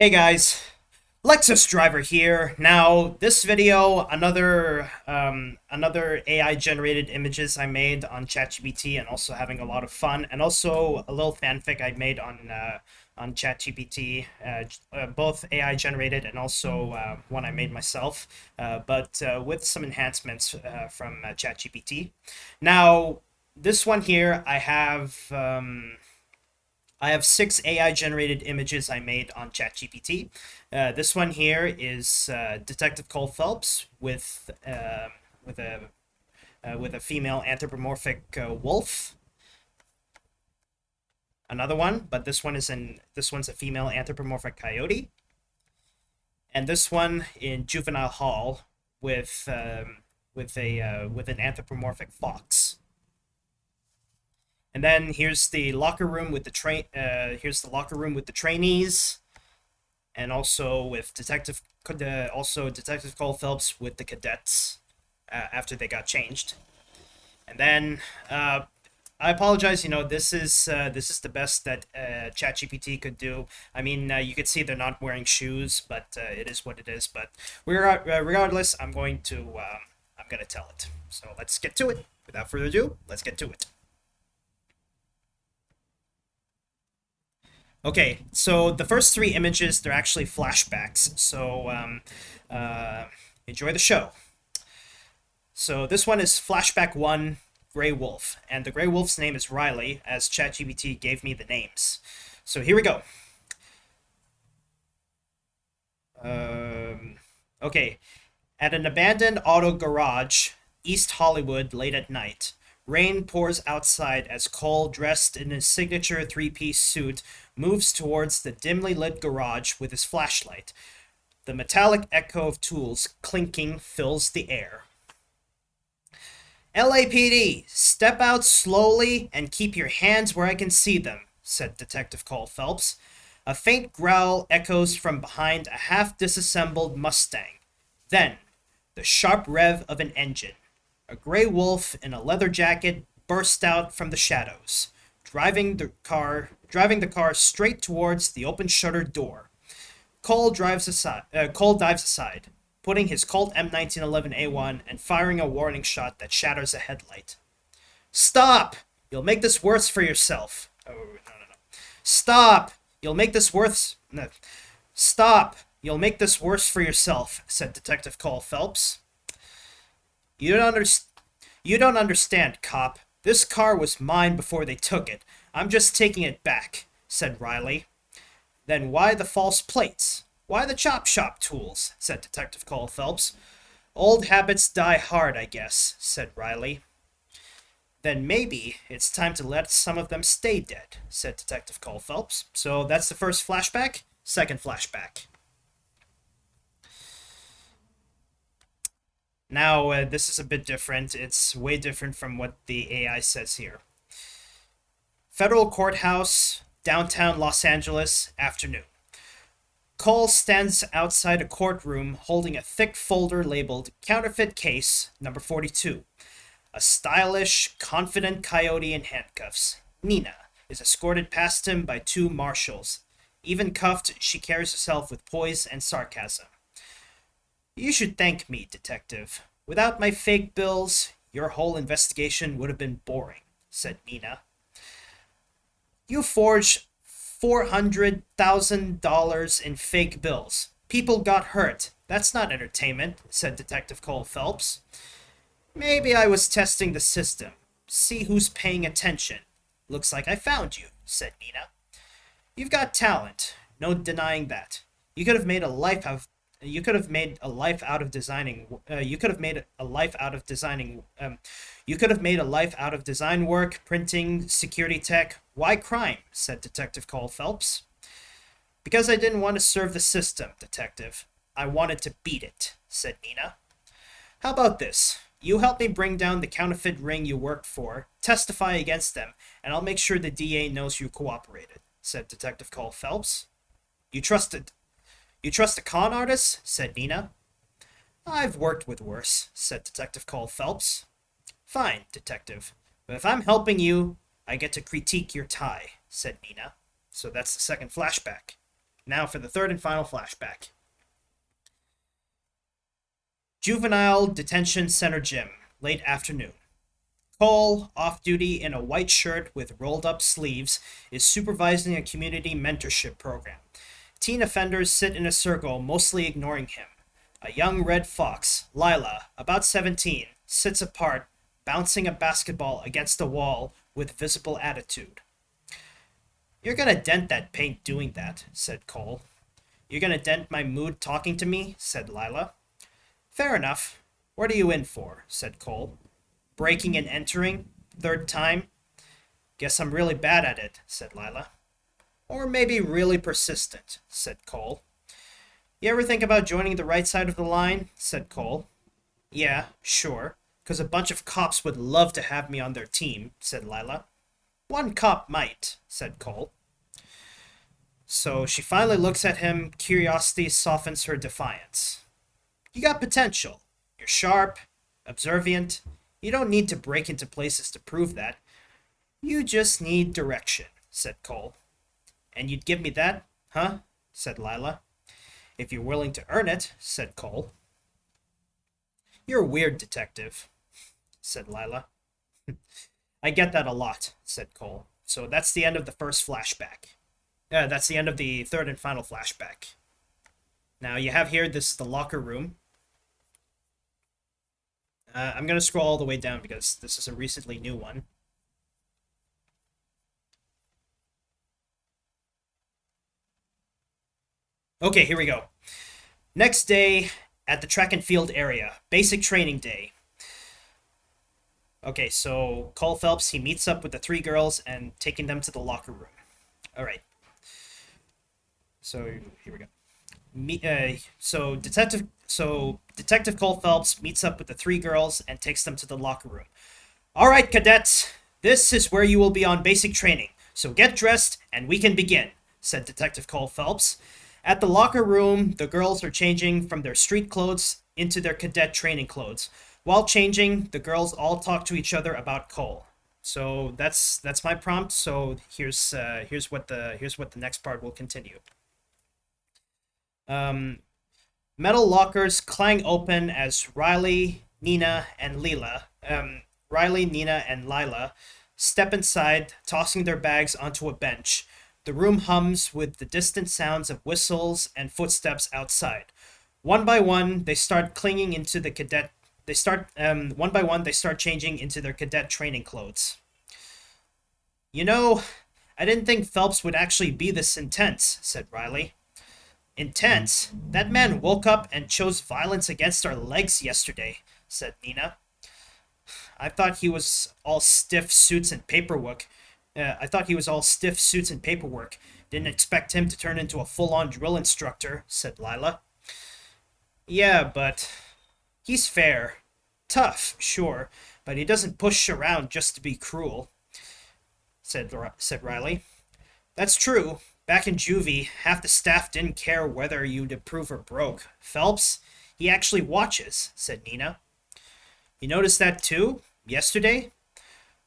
Hey guys, Lexus Driver here. Now, this video, another AI generated images I made on ChatGPT, and also having a lot of fun, and also a little fanfic I made on ChatGPT, both AI generated and also one I made myself, but with some enhancements from ChatGPT. Now, this one here, I have six AI generated images I made on ChatGPT. This one here is Detective Cole Phelps with a with a female anthropomorphic wolf. Another one, but this one's a female anthropomorphic coyote, and this one in juvenile hall with an anthropomorphic fox. And then here's the locker room with the train. Here's the locker room with the trainees, and also with Detective Cole Phelps with the cadets after they got changed. And then I apologize. This is the best that ChatGPT could do. I mean, you could see they're not wearing shoes, but it is what it is. But regardless, I'm gonna tell it. So let's get to it. Without further ado, let's get to it. Okay, so the first three images, they're actually flashbacks. So uh, enjoy the show. So this one is flashback one, Grey Wolf, and the Grey Wolf's name is Riley, as ChatGPT gave me the names. So here we go. Um, okay, at an abandoned auto garage, East Hollywood, late at night. Rain pours outside as Cole, dressed in his signature three-piece suit, moves towards the dimly lit garage with his flashlight. The metallic echo of tools clinking fills the air. LAPD, step out slowly and keep your hands where I can see them, said Detective Cole Phelps. A faint growl echoes from behind a half disassembled Mustang. Then, the sharp rev of an engine. A gray wolf in a leather jacket burst out from the shadows, driving the car straight towards the open shuttered door. Cole dives aside, putting his Colt M1911A1 and firing a warning shot that shatters a headlight. Stop! You'll make this worse for yourself. Oh, no, no, no. Stop! You'll make this worse. No. Stop! You'll make this worse for yourself, said Detective Cole Phelps. You don't understand. You don't understand, cop. This car was mine before they took it. I'm just taking it back, said Riley. Then why the false plates? Why the chop shop tools? Said Detective Cole Phelps. Old habits die hard, I guess, said Riley. Then maybe it's time to let some of them stay dead, said Detective Cole Phelps. So that's the first flashback. Second flashback. Now, this is a bit different. It's way different from what the AI says here. Federal Courthouse, downtown Los Angeles, afternoon. Cole stands outside a courtroom holding a thick folder labeled Counterfeit Case Number 42. A stylish, confident coyote in handcuffs, Nina, is escorted past him by two marshals. Even cuffed, she carries herself with poise and sarcasm. You should thank me, detective. Without my fake bills, your whole investigation would have been boring, said Nina. You forged $400,000 in fake bills. People got hurt. That's not entertainment, said Detective Cole Phelps. Maybe I was testing the system. See who's paying attention. Looks like I found you, said Nina. You've got talent. No denying that. You could have made a life out of you could have made a life out of designing. You could have made a life out of designing. You could have made a life out of design work, printing, security tech. Why crime? Said Detective Cole Phelps. Because I didn't want to serve the system, detective. I wanted to beat it, said Nina. How about this? You help me bring down the counterfeit ring you worked for, testify against them, and I'll make sure the DA knows you cooperated, said Detective Cole Phelps. You trusted You trust a con artist? Said Nina. I've worked with worse, said Detective Cole Phelps. Fine, detective. But if I'm helping you, I get to critique your tie, said Nina. So that's the second flashback. Now for the third and final flashback. Juvenile Detention Center Gym, late afternoon. Cole, off duty in a white shirt with rolled up sleeves, is supervising a community mentorship program. Teen offenders sit in a circle, mostly ignoring him. A young red fox, Lila, about 17, sits apart, bouncing a basketball against a wall with visible attitude. "You're gonna dent that paint doing that," said Cole. "You're gonna dent my mood talking to me," said Lila. "Fair enough. What are you in for?" said Cole. "Breaking and entering? Third time?" "Guess I'm really bad at it," said Lila. "Or maybe really persistent," said Cole. "You ever think about joining the right side of the line?" said Cole. "Yeah, sure, 'cause a bunch of cops would love to have me on their team," said Lila. "One cop might," said Cole. So she finally looks at him. Curiosity softens her defiance. "You got potential. You're sharp, observant. You don't need to break into places to prove that. You just need direction," said Cole. "And you'd give me that, huh?" said Lila. "If you're willing to earn it," said Cole. "You're a weird detective," said Lila. "I get that a lot," said Cole. So that's the end of the first flashback. That's the end of the third and final flashback. Now you have here, this is the locker room. I'm going to scroll all the way down because this is a recently new one. Okay, here we go. Next day at the track and field area, basic training day. Okay, so Cole Phelps, he meets up with the three girls and taking them to the locker room. All right. So here we go. So Detective Cole Phelps meets up with the three girls and takes them to the locker room. "All right, cadets, this is where you will be on basic training. So get dressed and we can begin," said Detective Cole Phelps. At the locker room, the girls are changing from their street clothes into their cadet training clothes. While changing, the girls all talk to each other about Cole. So that's my prompt. So here's what the next part will continue. Metal lockers clang open as Riley, Nina, and Lila step inside, tossing their bags onto a bench. The room hums with the distant sounds of whistles and footsteps outside. One by one, they start clinging into the cadet. One by one, they start changing into their cadet training clothes. "You know, I didn't think Phelps would actually be this intense," said Riley. "Intense? That man woke up and chose violence against our legs yesterday," said Nina. I thought he was all stiff suits and paperwork. Didn't expect him to turn into a full-on drill instructor," said Lila. "Yeah, but he's fair. Tough, sure, but he doesn't push around just to be cruel," said Riley. "That's true. Back in juvie, half the staff didn't care whether you'd approve or broke. Phelps, he actually watches," said Nina. "You noticed that too? Yesterday?"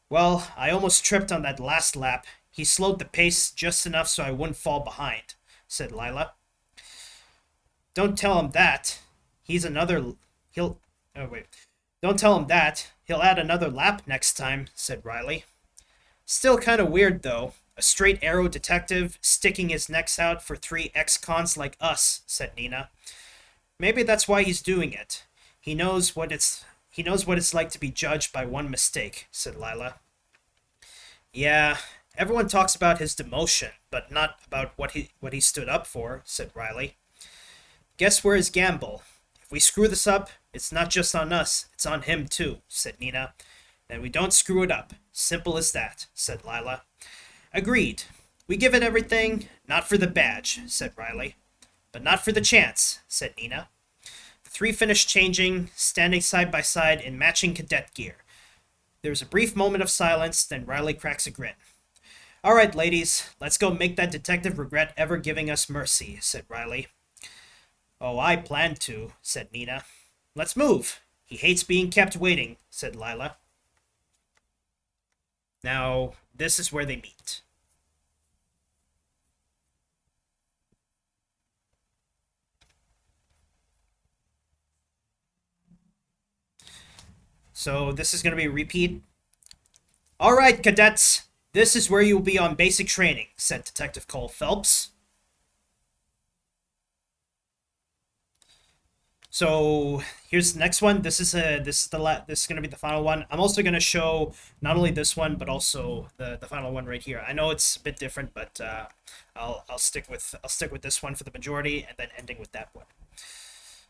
"Well, I almost tripped on that last lap. He slowed the pace just enough so I wouldn't fall behind," said Lila. "Don't tell him that. Don't tell him that. He'll add another lap next time," said Riley. "Still kind of weird, though. A straight arrow detective sticking his necks out for three ex-cons like us," said Nina. "Maybe that's why he's doing it. He knows what it's like to be judged by one mistake," said Lila. "Yeah, everyone talks about his demotion, but not about what he stood up for," said Riley. "Guess we're his gamble. If we screw this up, it's not just on us, it's on him too," said Nina. "Then we don't screw it up. Simple as that," said Lila. "Agreed. We give it everything, not for the badge," said Riley. "But not for the chance," said Nina. The three finished changing, standing side by side in matching cadet gear. There was a brief moment of silence, then Riley cracks a grin. "All right, ladies, let's go make that detective regret ever giving us mercy," said Riley. "Oh, I planned to," said Nina. "Let's move. He hates being kept waiting," said Lila. Now, this is where they meet. So this is going to be a repeat. All right, cadets. This is where you will be on basic training, said Detective Cole Phelps. So here's the next one. This is going to be the final one. I'm also going to show not only this one but also the final one right here. I know it's a bit different, but I'll stick with this one for the majority, and then ending with that one.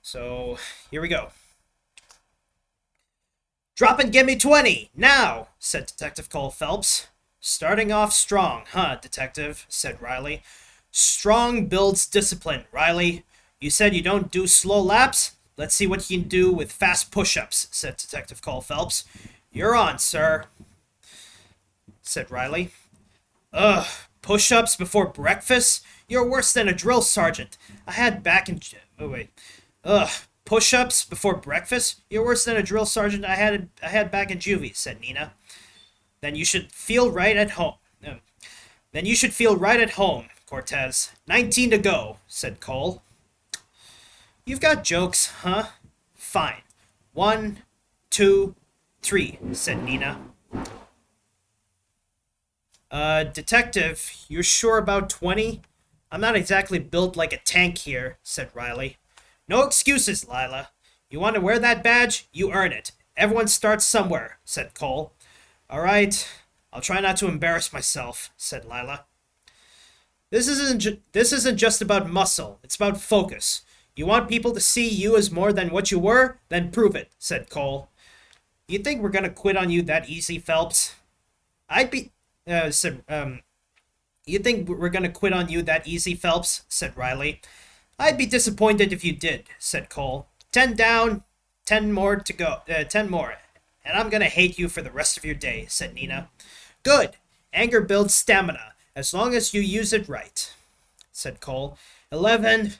So here we go. Drop and give me 20 now, said Detective Cole Phelps. Starting off strong, huh, Detective, said Riley. Strong builds discipline, Riley. You said you don't do slow laps? Let's see what you can do with fast push-ups, said Detective Cole Phelps. You're on, sir, said Riley. Ugh, push-ups before breakfast? You're worse than a drill sergeant. I had back in... Oh, wait. Ugh, push-ups before breakfast? You're worse than a drill sergeant I had back in juvie, said Nina. Then you should feel right at home. Cortez. 19 to go, said Cole. You've got jokes, huh? Fine. 1, 2, 3, said Nina. Detective, you're sure about 20? I'm not exactly built like a tank here, said Riley. No excuses, Lila. You want to wear that badge? You earn it. Everyone starts somewhere, said Cole. All right. I'll try not to embarrass myself, said Lila. This isn't just about muscle. It's about focus. You want people to see you as more than what you were? Then prove it, said Cole. You think we're gonna quit on you that easy, Phelps? You think we're gonna quit on you that easy, Phelps? Said Riley. I'd be disappointed if you did, said Cole. 10 down, 10 more to go. 10 more. And I'm gonna hate you for the rest of your day, said Nina. Good. Anger builds stamina, as long as you use it right, said Cole. 11,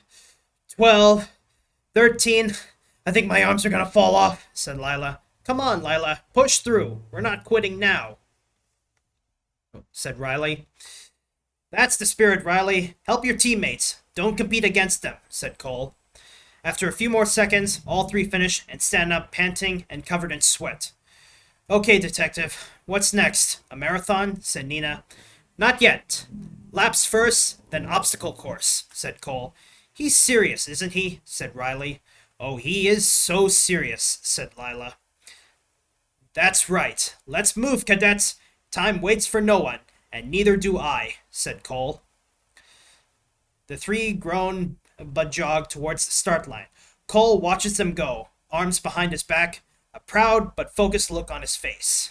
12, 13. I think my arms are gonna fall off, said Lila. Come on, Lila. Push through. We're not quitting now, said Riley. That's the spirit, Riley. Help your teammates. Don't compete against them, said Cole. After a few more seconds, all three finish and stand up, panting and covered in sweat. Okay, Detective. What's next? A marathon? Said Nina. Not yet. Laps first, then obstacle course, said Cole. He's serious, isn't he? Said Riley. Oh, he is so serious, said Lila. That's right. Let's move, cadets. Time waits for no one, and neither do I, said Cole. The three groan but jog towards the start line. Cole watches them go, arms behind his back, a proud but focused look on his face.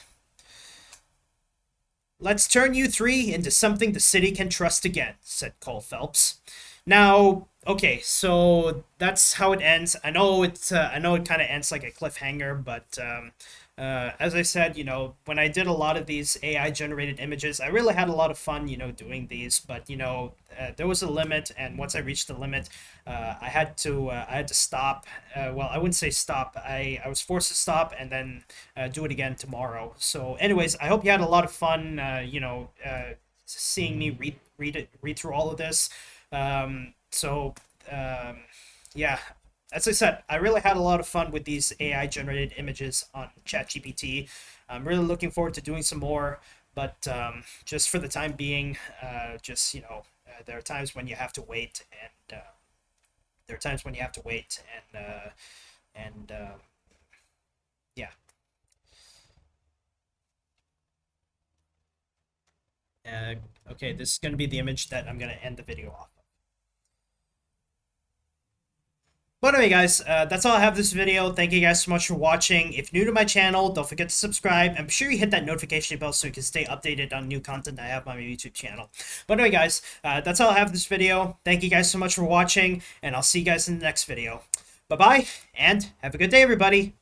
Let's turn you three into something the city can trust again, said Cole Phelps. Now, okay, so that's how it ends. I know it kind of ends like a cliffhanger, but as I said, when I did a lot of these AI generated images, I really had a lot of fun, doing these. But there was a limit, and once I reached the limit, I had to stop. Well, I wouldn't say stop. I was forced to stop and then do it again tomorrow. So, anyways, I hope you had a lot of fun. Seeing me read through all of this. Yeah. As I said, I really had a lot of fun with these AI-generated images on ChatGPT. I'm really looking forward to doing some more, but just for the time being, there are times when you have to wait, and yeah. Okay, this is going to be the image that I'm going to end the video off. But anyway, guys, that's all I have this video. Thank you guys so much for watching. If you're new to my channel, don't forget to subscribe. And be sure you hit that notification bell so you can stay updated on new content I have on my YouTube channel. But anyway, guys, that's all I have this video. Thank you guys so much for watching, and I'll see you guys in the next video. Bye-bye, and have a good day, everybody.